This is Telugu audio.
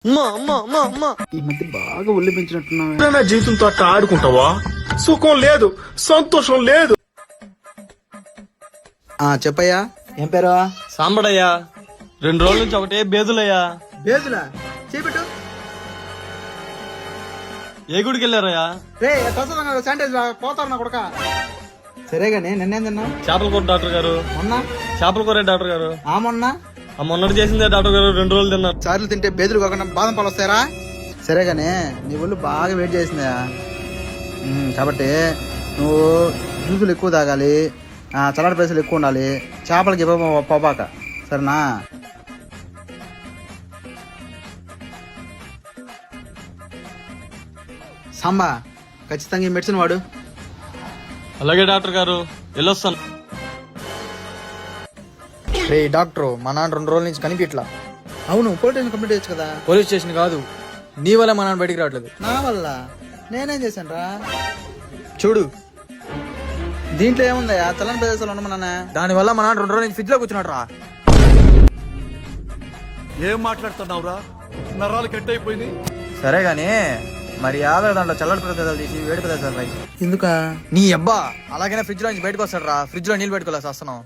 ఈ మధ్య బాగా ఒళ్ళు పెంచినట్టున్నావే. నా జీవితంతో అట్లా ఆడుకుంటావా? సుఖం లేదు, సంతోషం లేదు. చెప్పయ్యా, ఏం పేరు? సాంబడయ్యా. 2 రోజుల నుంచి ఒకటే బేదులయ్యా. బేజులా చేపెట్టు. ఏ గుడికి వెళ్ళారయ్యా? రే శానిటైజ్ పోతారు నా కొడక. సరే గానీ నిన్నేం తిన్నా? చేపల కూర డాక్టర్ గారు. మొన్న చేపల కూర డాక్టర్ గారు. మొన్న ఆ మొన్నటి చేసిందే డాక్టర్ గారు. 2 రోజులు తిన్నారు. చార్లు తింటే బేదులు కాకుండా బాదం పాలు వస్తాయరా? సరే గానీ నీ ఒళ్ళు బాగా వెయిట్ చేసిందా, కాబట్టి నువ్వు జ్యూసులు ఎక్కువ తాగాలి, చల్లటి పైసలు ఎక్కువ ఉండాలి, చేపలకి పోపాక, సరేనా? సాంబా ఖచ్చితంగా ఈ మెడిసిన్ వాడు. అలాగే డాక్టర్ గారు, వెళ్ళొస్తాను. రే డాక్టర్, మా నాన్న 2 రోజుల నుంచి కనిపించట్లా. అవును, పోలీస్ స్టేషన్ కంప్లీట్ చేయొచ్చు కదా. పోలీస్ స్టేషన్ కాదు, నీ వల్ల మా నాన్న బయటికి రావట్లేదు. నా వల్ల నేనేం చేశాను రా? చూడు, దీంట్లో ఏముందయ్యా? చల్లని ప్రదేశాలు ఉండమన్నా. దాని వల్ల మా నాన్న 2 రోజుల నుంచి ఫ్రిడ్జ్ లో కూర్చున్నాడు రా. ఏం మాట్లాడుతున్నావురా? నరాలు కట్ అయిపోయింది. సరే గానీ మరి దాంట్లో చల్లటి ప్రదేశాలు తీసి వేడి ప్రదేశాలు రాయి. ఎందుకా? నీ అబ్బా అలాగైనా ఫ్రిడ్జ్ లో నుంచి బయటకు వస్తాడు రా. ఫ్రిడ్జ్ లో నీళ్ళు పెట్టుకోలేసి వస్తున్నావు.